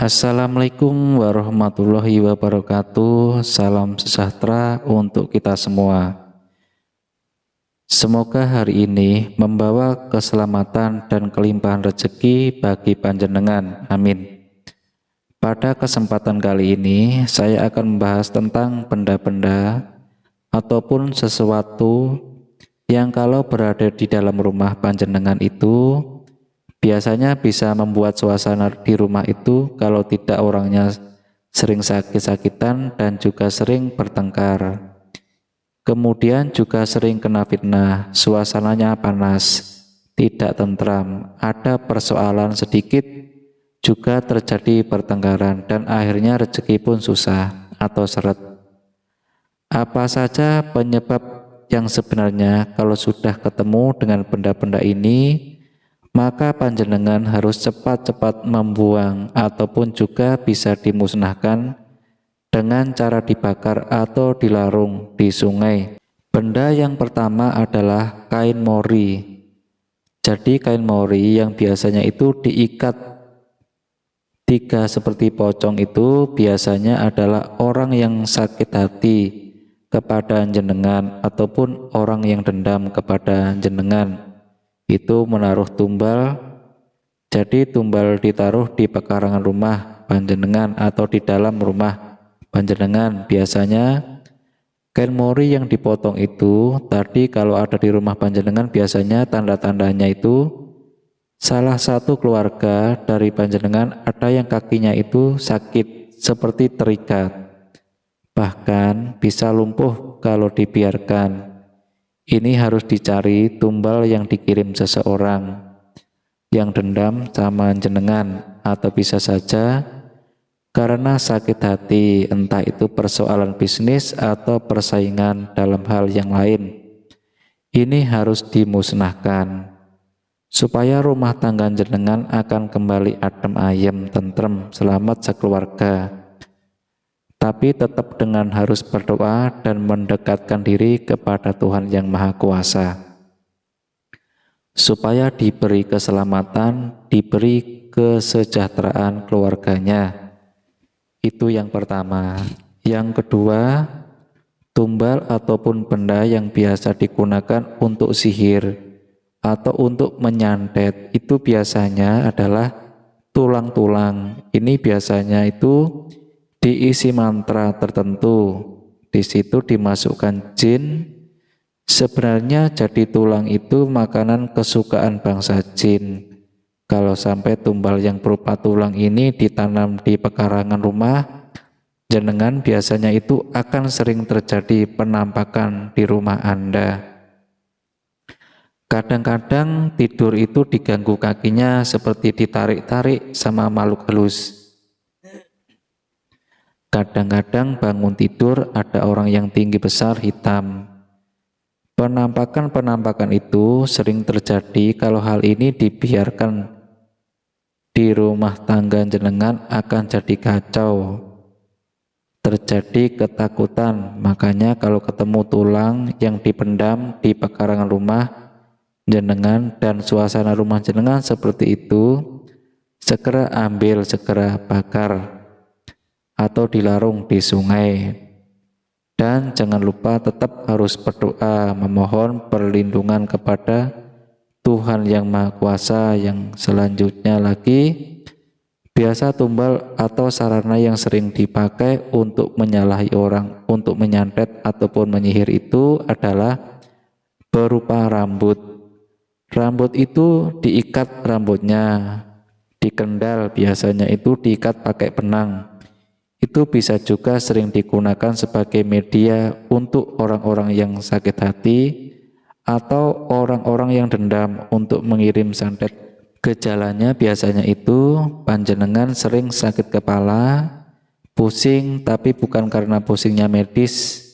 Assalamualaikum warahmatullahi wabarakatuh. Salam sejahtera untuk kita semua. Semoga hari ini membawa keselamatan dan kelimpahan rezeki bagi panjenengan. Amin. Pada kesempatan kali ini, saya akan membahas tentang benda-benda ataupun sesuatu yang kalau berada di dalam rumah panjenengan itu biasanya bisa membuat suasana di rumah itu kalau tidak orangnya sering sakit-sakitan dan juga sering bertengkar. Kemudian juga sering kena fitnah, suasananya panas, tidak tentram, ada persoalan sedikit, juga terjadi pertengkaran dan akhirnya rezeki pun susah atau seret. Apa saja penyebab yang sebenarnya kalau sudah ketemu dengan benda-benda ini, maka panjenengan harus cepat-cepat membuang ataupun juga bisa dimusnahkan dengan cara dibakar atau dilarung di sungai. Benda yang pertama adalah kain mori. Jadi kain mori yang biasanya itu diikat tiga seperti pocong itu biasanya adalah orang yang sakit hati kepada jenengan ataupun orang yang dendam kepada jenengan. Itu menaruh tumbal, jadi tumbal ditaruh di pekarangan rumah panjenengan atau di dalam rumah panjenengan. Biasanya kain mori yang dipotong itu tadi kalau ada di rumah panjenengan biasanya tanda-tandanya itu salah satu keluarga dari panjenengan ada yang kakinya itu sakit seperti terikat, bahkan bisa lumpuh kalau dibiarkan. Ini harus dicari tumbal yang dikirim seseorang yang dendam sama jenengan, atau bisa saja karena sakit hati, entah itu persoalan bisnis atau persaingan dalam hal yang lain. Ini harus dimusnahkan supaya rumah tangga jenengan akan kembali adem ayem, tentrem, selamat sekeluarga. Tapi tetap dengan harus berdoa dan mendekatkan diri kepada Tuhan yang Maha Kuasa supaya diberi keselamatan, diberi kesejahteraan keluarganya. Itu yang pertama. Yang kedua, tumbal ataupun benda yang biasa digunakan untuk sihir atau untuk menyantet itu biasanya adalah tulang-tulang. Ini biasanya itu diisi mantra tertentu, di situ dimasukkan jin. Sebenarnya jadi tulang itu makanan kesukaan bangsa jin. Kalau sampai tumbal yang berupa tulang ini ditanam di pekarangan rumah jenengan, biasanya itu akan sering terjadi penampakan di rumah Anda. Kadang-kadang tidur itu diganggu kakinya seperti ditarik-tarik sama makhluk halus. Kadang-kadang bangun tidur ada orang yang tinggi besar hitam. Penampakan-penampakan itu sering terjadi kalau hal ini dibiarkan di rumah tangga jenengan akan jadi kacau. Terjadi ketakutan, makanya kalau ketemu tulang yang dipendam di pekarangan rumah jenengan dan suasana rumah jenengan seperti itu, segera ambil, segera bakar atau dilarung di sungai. Dan jangan lupa tetap harus berdoa memohon perlindungan kepada Tuhan yang Maha Kuasa. Yang selanjutnya lagi, biasa tumbal atau sarana yang sering dipakai untuk menyalahi orang, untuk menyantet ataupun menyihir itu adalah berupa rambut. Rambut itu diikat rambutnya, dikendal, biasanya itu diikat pakai benang. Itu bisa juga sering digunakan sebagai media untuk orang-orang yang sakit hati atau orang-orang yang dendam untuk mengirim santet. Gejalanya biasanya itu panjenengan sering sakit kepala, pusing, tapi bukan karena pusingnya medis.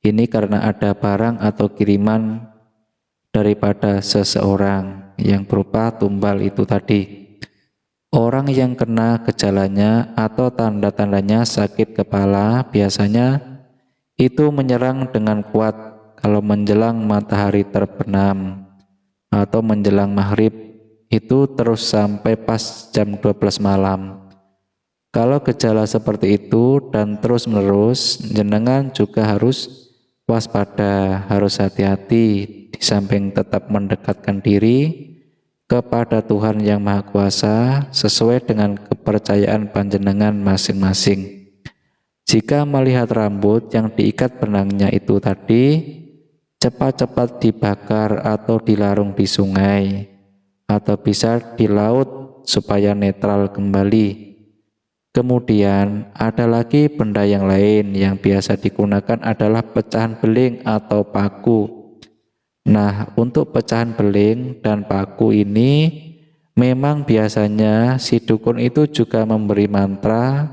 Ini karena ada barang atau kiriman daripada seseorang yang berupa tumbal itu tadi. Orang yang kena gejalanya atau tanda-tandanya sakit kepala biasanya itu menyerang dengan kuat kalau menjelang matahari terbenam atau menjelang maghrib, itu terus sampai pas jam 12 malam. Kalau gejala seperti itu dan terus-menerus, jenengan juga harus waspada, harus hati-hati, di samping tetap mendekatkan diri kepada Tuhan Yang Maha Kuasa sesuai dengan kepercayaan panjenengan masing-masing. Jika melihat rambut yang diikat benangnya itu tadi, cepat-cepat dibakar atau dilarung di sungai, atau bisa di laut supaya netral kembali. Kemudian ada lagi benda yang lain yang biasa digunakan adalah pecahan beling atau paku. Nah, untuk pecahan beling dan paku ini memang biasanya si dukun itu juga memberi mantra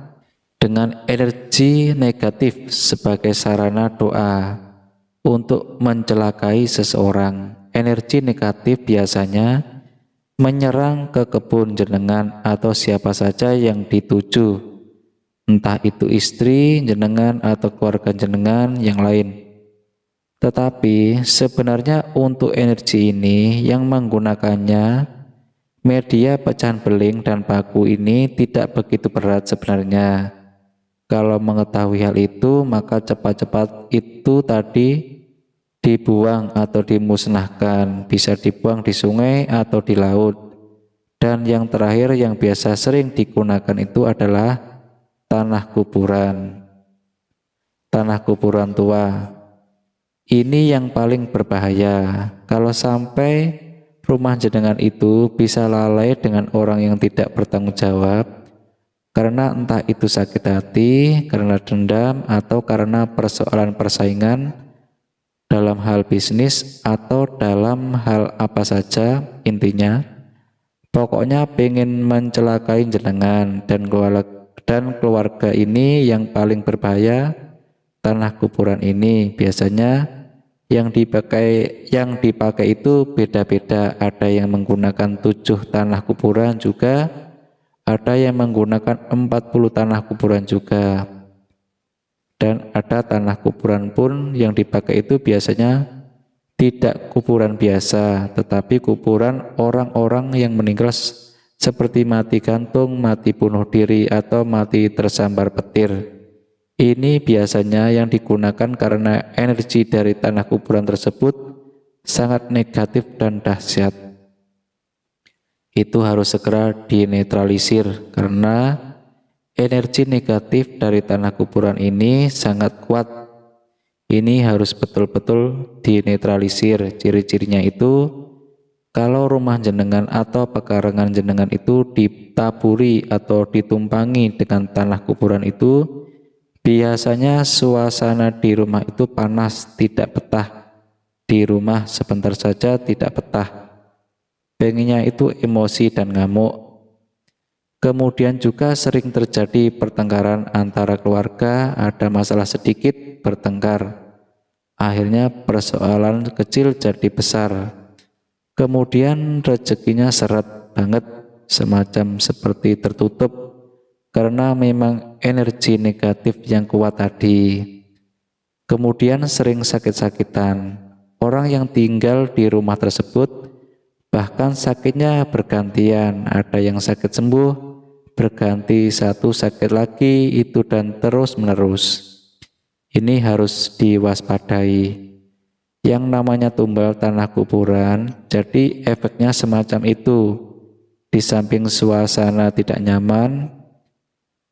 dengan energi negatif sebagai sarana doa untuk mencelakai seseorang. Energi negatif biasanya menyerang ke kebun jenengan atau siapa saja yang dituju, entah itu istri jenengan atau keluarga jenengan yang lain. Tetapi sebenarnya untuk energi ini yang menggunakannya media pecahan beling dan paku ini tidak begitu berat sebenarnya. Kalau mengetahui hal itu, maka cepat-cepat itu tadi dibuang atau dimusnahkan, bisa dibuang di sungai atau di laut. Dan yang terakhir yang biasa sering digunakan itu adalah tanah kuburan tua. Ini yang paling berbahaya. Kalau sampai rumah jenengan itu bisa lalai dengan orang yang tidak bertanggung jawab, karena entah itu sakit hati, karena dendam, atau karena persoalan persaingan dalam hal bisnis atau dalam hal apa saja, intinya pokoknya pengen mencelakai jenengan dan keluarga ini. Yang paling berbahaya tanah kuburan ini. Biasanya yang dipakai itu beda-beda, ada yang menggunakan 7 tanah kuburan juga, ada yang menggunakan 40 tanah kuburan juga. Dan ada tanah kuburan pun yang dipakai itu biasanya tidak kuburan biasa, tetapi kuburan orang-orang yang meninggal seperti mati gantung, mati bunuh diri, atau mati tersambar petir. Ini biasanya yang digunakan karena energi dari tanah kuburan tersebut sangat negatif dan dahsyat. Itu harus segera dinetralisir karena energi negatif dari tanah kuburan ini sangat kuat. Ini harus betul-betul dinetralisir. Ciri-cirinya itu, kalau rumah jenengan atau pekarangan jenengan itu ditaburi atau ditumpangi dengan tanah kuburan itu, biasanya suasana di rumah itu panas, tidak betah. Di rumah sebentar saja tidak betah. Pengennya itu emosi dan ngamuk. Kemudian juga sering terjadi pertengkaran antara keluarga, ada masalah sedikit bertengkar. Akhirnya persoalan kecil jadi besar. Kemudian rezekinya seret banget, semacam seperti tertutup karena memang energi negatif yang kuat tadi. Kemudian sering sakit-sakitan. Orang yang tinggal di rumah tersebut bahkan sakitnya bergantian, ada yang sakit sembuh, berganti satu sakit lagi itu, dan terus menerus. Ini harus diwaspadai. Yang namanya tumbal tanah kuburan, jadi efeknya semacam itu. Di samping suasana tidak nyaman,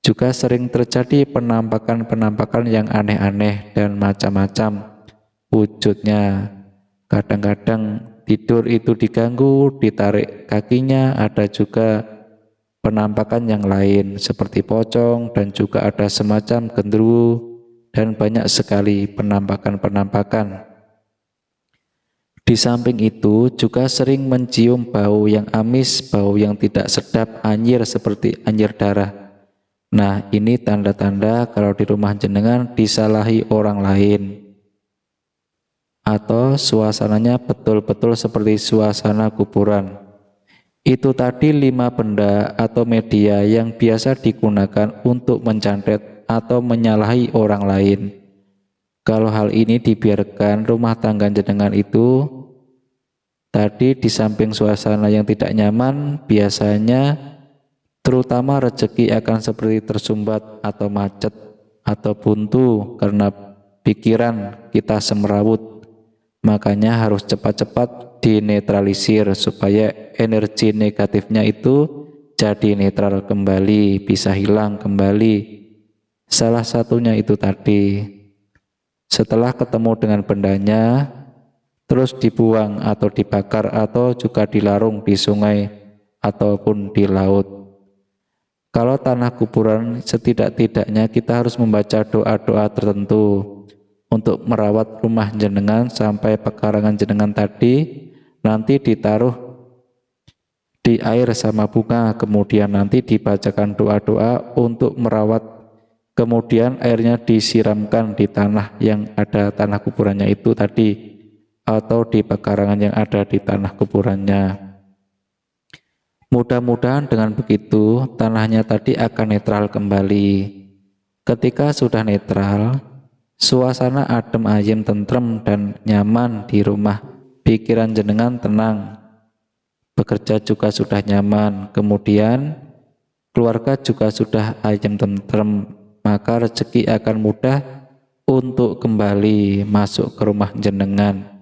juga sering terjadi penampakan-penampakan yang aneh-aneh dan macam-macam wujudnya. Kadang-kadang tidur itu diganggu, ditarik kakinya, ada juga penampakan yang lain seperti pocong, dan juga ada semacam genderuwo, dan banyak sekali penampakan-penampakan. Di samping itu juga sering mencium bau yang amis, bau yang tidak sedap, anyir seperti anyir darah. Nah, ini tanda-tanda kalau di rumah jenengan disalahi orang lain, atau suasananya betul-betul seperti suasana kuburan. Itu tadi 5 benda atau media yang biasa digunakan untuk mencantet atau menyalahi orang lain. Kalau hal ini dibiarkan, rumah tangga jenengan itu tadi di samping suasana yang tidak nyaman, biasanya terutama rezeki akan seperti tersumbat atau macet atau buntu karena pikiran kita semerawut. Makanya harus cepat-cepat dinetralisir supaya energi negatifnya itu jadi netral kembali, bisa hilang kembali. Salah satunya itu tadi, setelah ketemu dengan bendanya, terus dibuang atau dibakar atau juga dilarung di sungai ataupun di laut. Kalau tanah kuburan, setidak-tidaknya kita harus membaca doa-doa tertentu untuk merawat rumah jenengan sampai pekarangan jenengan tadi nanti ditaruh di air sama bunga, kemudian nanti dibacakan doa-doa untuk merawat, kemudian airnya disiramkan di tanah yang ada tanah kuburannya itu tadi atau di pekarangan yang ada di tanah kuburannya. Mudah-mudahan dengan begitu tanahnya tadi akan netral kembali. Ketika sudah netral, suasana adem ayem, tentrem dan nyaman di rumah. Pikiran jenengan tenang, bekerja juga sudah nyaman, kemudian keluarga juga sudah ayem tentrem, maka rezeki akan mudah untuk kembali masuk ke rumah jenengan.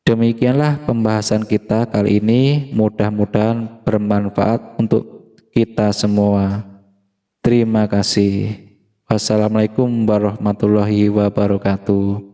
Demikianlah pembahasan kita kali ini, mudah-mudahan bermanfaat untuk kita semua. Terima kasih. Wassalamualaikum warahmatullahi wabarakatuh.